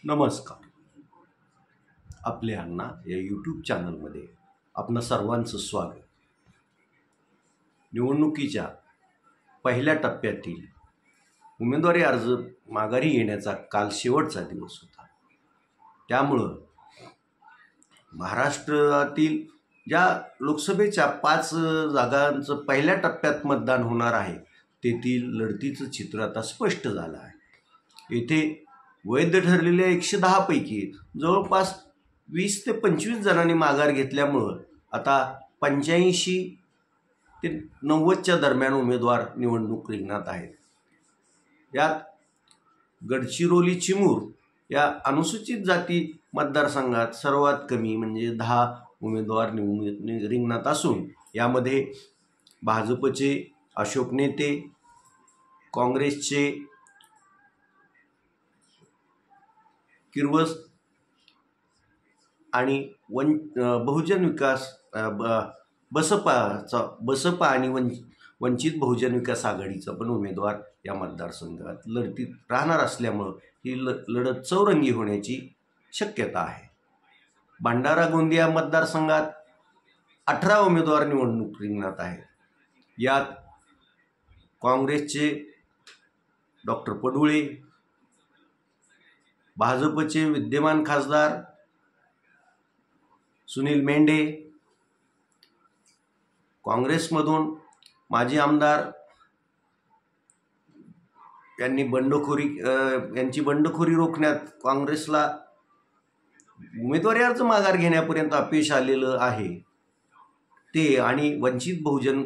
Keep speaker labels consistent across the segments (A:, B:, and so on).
A: नमस्कार. आपल्या अण्णा या यूट्यूब चॅनलमध्ये आपणा सर्वांचं स्वागत. निवडणुकीच्या पहिल्या टप्प्यातील उमेदवारी अर्ज माघारी येण्याचा काल शेवटचा दिवस होता. त्यामुळं महाराष्ट्रातील ज्या लोकसभेच्या 5 जागांचं पहिल्या टप्प्यात मतदान होणार आहे तेथील लढतीचं चित्र आता स्पष्ट झालं आहे. येथे वैध ठरलेल्या 110 पैकी जवळपास 20 ते 25 जणांनी माघार घेतल्यामुळं आता 85 ते 90च्या दरम्यान उमेदवार निवडणूक रिंगणात आहेत. यात गडचिरोली चिमूर या अनुसूचित जाती मतदारसंघात सर्वात कमी म्हणजे 10 उमेदवार निवडणूक रिंगणात असून यामध्ये भाजपचे अशोक नेते, काँग्रेसचे किर्वस आणि बहुजन विकास बसपा आणि वंचित बहुजन विकास आघाडीचा पण उमेदवार या मतदारसंघात लढतीत राहणार असल्यामुळं ही लढत चौरंगी होण्याची शक्यता आहे. भंडारा गोंदिया मतदारसंघात 18 उमेदवार निवडणूक रिंगणात आहेत. यात काँग्रेसचे डॉक्टर पडुळे, भाजपचे विद्यमान खासदार सुनील मेंढे, काँग्रेसमधून माजी आमदार यांची बंडखोरी रोखण्यात काँग्रेसला उमेदवारी अर्ज माघार घेण्यापर्यंत अपयश आलेलं आहे ते, आणि वंचित बहुजन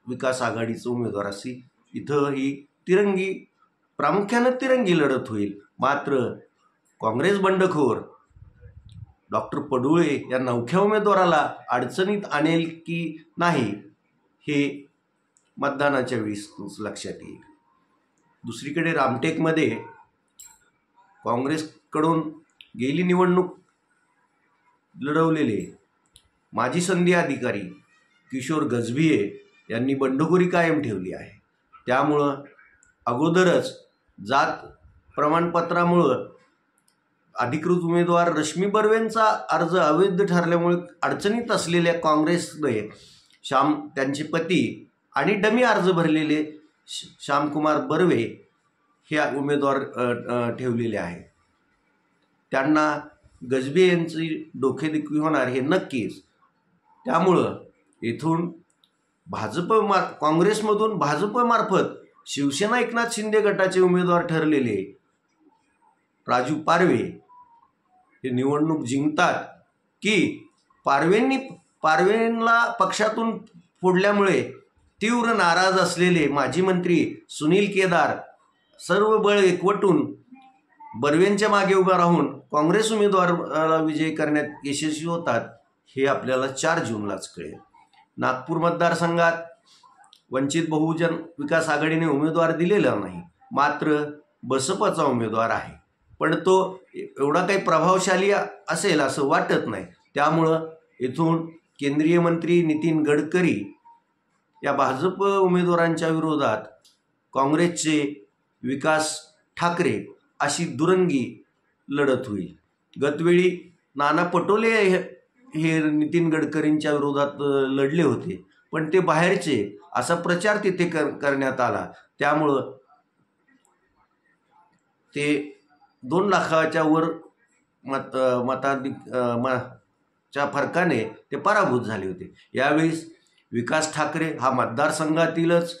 A: विकास आघाडीचं उमेदवार अशी इथं ही प्रामुख्यानं तिरंगी लढत होईल. मात्र काँग्रेस बंडखोर डॉक्टर पडुळे या नवख्या उमेदवाराला अडचणीत आणेल की नाही हे मतदानाच्या वेळेस लक्षात येईल. दुसरीकडे रामटेकमध्ये काँग्रेसकडून गेली निवडणूक लढवलेले माजी संधी अधिकारी किशोर गजभिये यांनी बंडखोरी कायम ठेवली आहे. त्यामुळं अगोदरच जात प्रमाणपत्रामुळं अधिकृत उमेदवार रश्मी बर्वेंचा अर्ज अवैध ठरल्यामुळे अडचणीत असलेल्या काँग्रेसने त्यांचे पती आणि डमी अर्ज भरलेले श्यामकुमार बर्वे हे उमेदवार ठेवलेले आहेत. त्यांना गजबे यांची डोकेदुखी होणार हे नक्कीच. त्यामुळं येथून काँग्रेसमधून भाजपमार्फत शिवसेना एकनाथ शिंदे गटाचे उमेदवार ठरलेले राजू पारवे हे निवडणूक जिंकतात की पारवेंना पक्षातून फोडल्यामुळे तीव्र नाराज असलेले माजी मंत्री सुनील केदार सर्व बळ एकवटून बर्वेंच्या मागे उभा राहून काँग्रेस उमेदवाराला विजयी करण्यात यशस्वी होतात हे आपल्याला 4 जूनलाच कळेल. नागपूर मतदारसंघात वंचित बहुजन विकास आघाडीने उमेदवार दिलेला नाही, मात्र बसपाचा उमेदवार आहे, पण तो एवढा काही प्रभावशाली असेल असं वाटत नाही. त्यामुळं येथून केंद्रीय मंत्री नितीन गडकरी या भाजप उमेदवारांच्या विरोधात काँग्रेसचे विकास ठाकरे अशी दुरंगी लढत होईल. गतवेळी नाना पटोले हे नितीन गडकरींच्या विरोधात लढले होते, पण ते बाहेरचे असा प्रचार तिथे करण्यात आला. त्यामुळं ते 2 लाखाच्या वर मताच्या फरकाने ते पराभूत झाले होते. यावेळी विकास ठाकरे हा मतदारसंघातीलच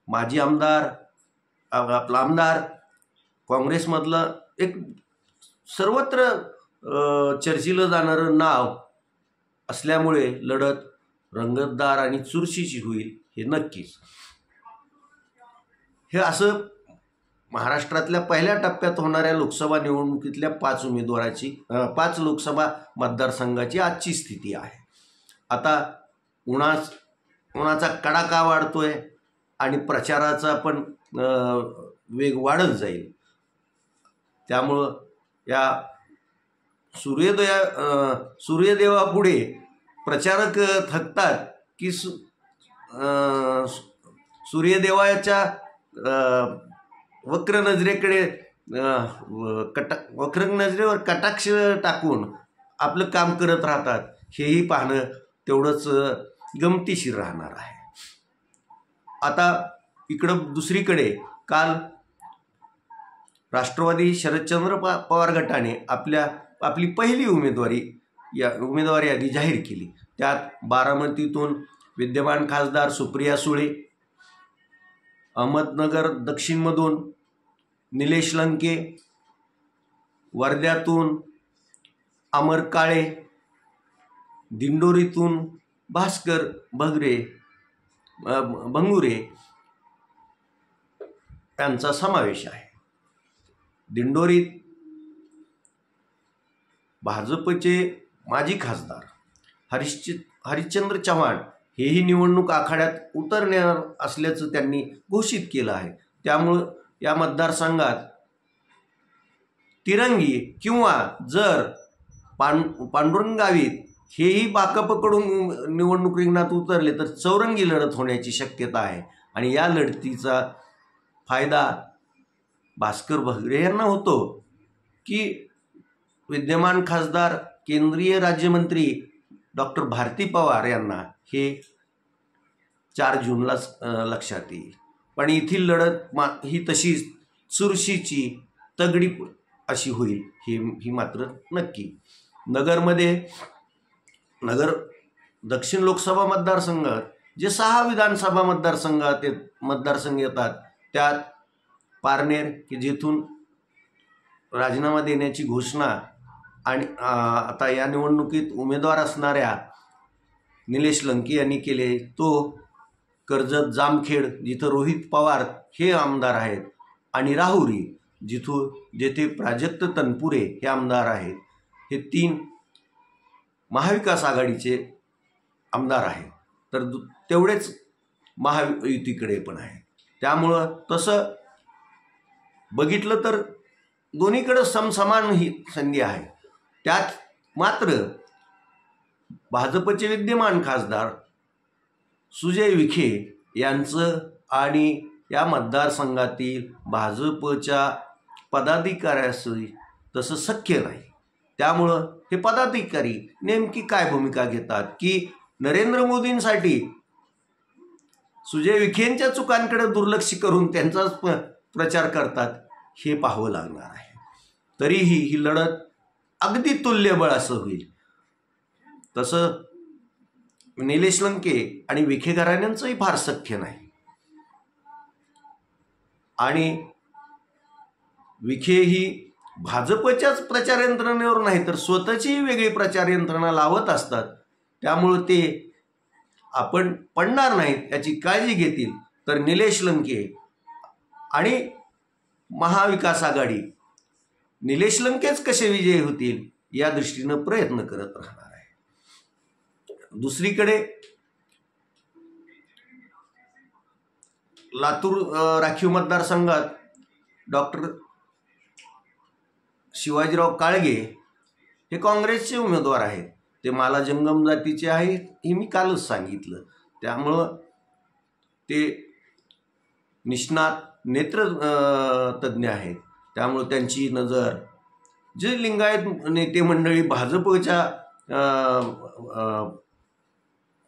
A: माजी आमदार, आपला आमदार, काँग्रेसमधलं एक सर्वत्र चर्चिलं जाणारं नाव असल्यामुळे लढत रंगतदार आणि चुरशीची होईल हे नक्कीच. हे असं महाराष्ट्रातल्या पहिल्या टप्प्यात होणाऱ्या लोकसभा निवडणुकीतल्या 5 लोकसभा मतदारसंघाची आजची स्थिती आहे. आता उन्हाचा कडाका वाढतोय आणि प्रचाराचा पण वेग वाढत जाईल. त्यामुळं या सूर्यदेवापुढे प्रचारक थकतात की सूर्यदेवाच्या वक्र नजरेकडे वक्र नजरेवर कटाक्ष टाकून आपलं काम करत राहतात, हेही पाहणं तेवढंच गमतीशीर राहणार आहे. आता इकडं दुसरीकडे काल राष्ट्रवादी शरदचंद्र पवार गटाने आपली पहिली उमेदवारी यादी जाहीर केली. त्यात बारामतीतून विद्यमान खासदार सुप्रिया सुळे, अहमदनगर दक्षिणमधून निलेश लंके, वर्ध्यातून अमर काळे, दिंडोरीतून भास्कर भंगुरे यांचा समावेश आहे. दिंडोरीत भाजपचे माजी खासदार हरिश्चंद्र चव्हाण हेही निवडणूक आखाड्यात उतरणार असल्याचं त्यांनी घोषित केलं आहे. त्यामुळं या मतदारसंघात तिरंगी किंवा जर पांडुरंग गावित हेही बाकपकडून निवडणूक रिंगणात उतरले तर चौरंगी लढत होण्याची शक्यता आहे. आणि या लढतीचा फायदा भास्कर भगरे यांना होतो की विद्यमान खासदार केंद्रीय राज्यमंत्री डॉक्टर भारती पवार यांना हे 4 जूनलाच लक्षात येईल. पण येथील लढत ही तशी चुरशीची तगडी अशी होईल ही मात्र नक्की. नगर दक्षिण लोकसभा मतदारसंघात जे 6 विधानसभा मतदारसंघ येतात, त्यात पारनेर की जिथून राजीनामा देण्याची घोषणा आणि आता या निवडणुकीत उमेदवार असणाऱ्या निलेश लंके यांनी केले, तो कर्जत जामखेड जिथं रोहित पवार हे आमदार आहेत, आणि राहुरी जेथे प्राजक्त तनपुरे हे आमदार आहेत. हे 3 महाविकास आघाडीचे आमदार आहेत. तर तेवढेच महायुतीकडे पण आहे. त्यामुळं तसं बघितलं तर दोन्हीकडे समसमान ही संधी आहे. त्यात मात्र भाजपचे विद्यमान खासदार सुजय विखे यांचं आणि या मतदारसंघातील भाजपच्या पदाधिकाऱ्याशी तसं सख्य नाही. त्यामुळं हे पदाधिकारी नेमकी काय भूमिका घेतात की नरेंद्र मोदींसाठी सुजय विखेंच्या चुकांकडे दुर्लक्ष करून त्यांचाच प्रचार करतात, हे पाहावं लागणार आहे. तरीही ही लढत अगदी तुल्यबळ असं होईल. तसं निलेश लंके आणि विखे घराण्यांचंही फार सख्य नाही. आणि विखे ही भाजपच्याच प्रचार यंत्रणेवर नाही तर स्वतःची वेगळी प्रचार यंत्रणा लावत असतात. त्यामुळं ते आपण पडणार नाहीत याची काळजी घेतील. तर निलेश लंके आणि महाविकास आघाडी निलेश लंकेच कसे विजयी होतील या दृष्टीनं प्रयत्न करत राहणार आहे. दुसरीकडे लातूर राखीव मतदारसंघात डॉक्टर शिवाजीराव काळगे हे काँग्रेसचे उमेदवार आहेत. ते माला जंगम जातीचे आहेत हे मी कालच सांगितलं. त्यामुळं ते निष्णात नेत्र तज्ज्ञ आहेत. त्यामुळे त्यांची नजर जे लिंगायत नेते मंडळी भाजपच्या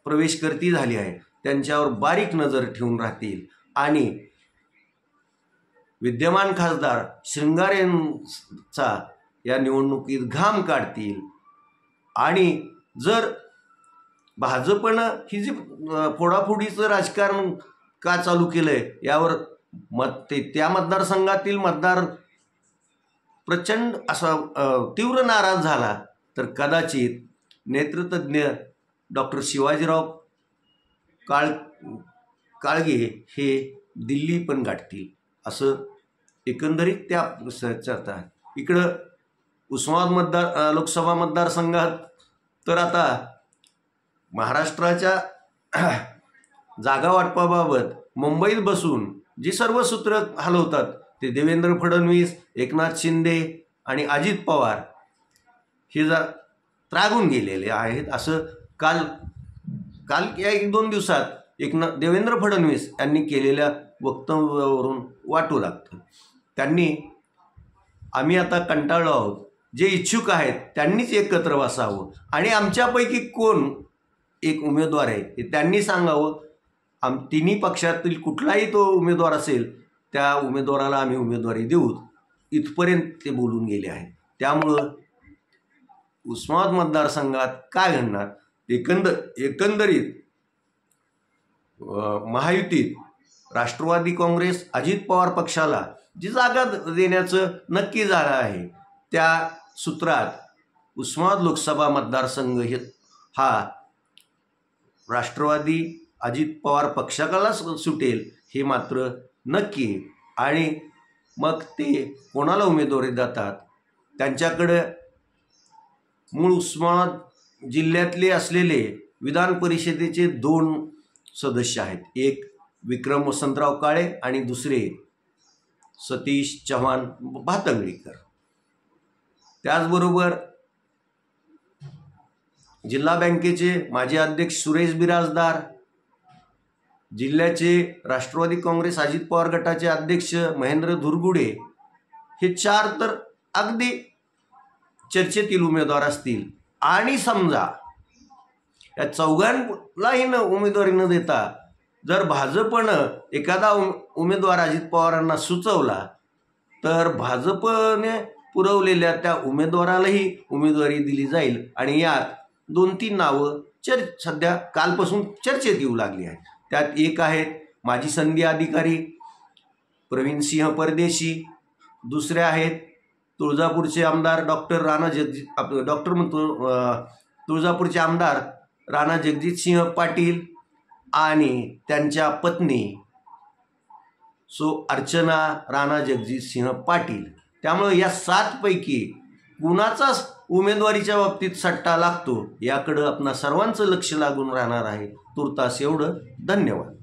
A: प्रवेशकर्ती झाली आहे त्यांच्यावर बारीक नजर ठेवून राहतील आणि विद्यमान खासदार श्रंगारेंचा या निवडणुकीत घाम काढतील. आणि जर भाजपनं ही जी फोडाफोडीचं राजकारण का चालू केलंय यावर त्या मतदारसंघातील मतदार प्रचंड असा तीव्र नाराज झाला तर कदाचित नेत्रतज्ञ डॉक्टर शिवाजीराव काळगे हे दिल्ली पण गाठतील असं एकंदरीत त्या चर्चा. इकडं उस्मानाबाद लोकसभा मतदारसंघात तर आता महाराष्ट्राच्या जागा वाटपाबाबत मुंबईत बसून जी सर्व सूत्र हलवतात ते देवेंद्र फडणवीस, एकनाथ शिंदे आणि अजित पवार हे त्रागून गेलेले आहेत असं काल या 1-2 दिवसात देवेंद्र फडणवीस यांनी केलेल्या वक्तव्यावरून वाटू लागतं. त्यांनी आम्ही आता कंटाळलो आहोत. जे इच्छुक आहेत त्यांनीच एकत्र बसावं आणि आमच्यापैकी कोण एक उमेदवार आहे हे त्यांनी सांगावं. तिन्ही पक्षातील कुठलाही तो उमेदवार असेल त्या उमेदवाराला आम्ही उमेदवारी देऊ, इथपर्यंत ते बोलून गेले आहेत. त्यामुळं उस्मानाबाद मतदारसंघात काय घडणार, एकंदरीत महायुतीत राष्ट्रवादी काँग्रेस अजित पवार पक्षाला जी जागा देण्याचं नक्की झालं आहे, त्या सूत्रात उस्मानाबाद लोकसभा मतदारसंघ हा राष्ट्रवादी अजित पवार पक्षाला सुटेल हे मात्र नक्की. आणि मग ते कोणाला उमेदवारी देतात त्यांच्याकडे मूळ उस्मानाबाद जिल्ह्यातले असलेले विधान परिषदेचे 2 सदस्य आहेत. एक विक्रम वसंतराव काळे आणि दुसरे सतीश चव्हाण भातंगडीकर. त्याचबरोबर जिल्हा बँकेचे माजी अध्यक्ष सुरेश बिराजदार, जिल्ह्याचे राष्ट्रवादी काँग्रेस अजित पवार गटाचे अध्यक्ष महेंद्र धुरगुडे, हे 4 तर अगदी चर्चेतील उमेदवार असतील. आणि समजा या चौघांनाही उमेदवारी न देता जर भाजपनं एखादा उमेदवार अजित पवारांना सुचवला तर भाजपने पुरवलेल्या त्या उमेदवारालाही उमेदवारी दिली जाईल. आणि यात 2-3 नावं सध्या कालपासून चर्चेत येऊ लागली आहेत. त्यात एक आहेत माजी सनदी अधिकारी प्रवीणसिंह परदेशी, दुसरे आहेत तुळजापूरचे आमदार तुळजापूरचे आमदार राणा जगजितसिंह पाटील आणि त्यांच्या पत्नी अर्चना राणा जगजितसिंह पाटील. त्यामुळे या 7 पैकी कुणाचाच उमेदवारीच्या बाबतीत सट्टा लागतो याकडं आपणा सर्वांचं लक्ष लागून राहणार आहे. तुर्तास एवढं. धन्यवाद.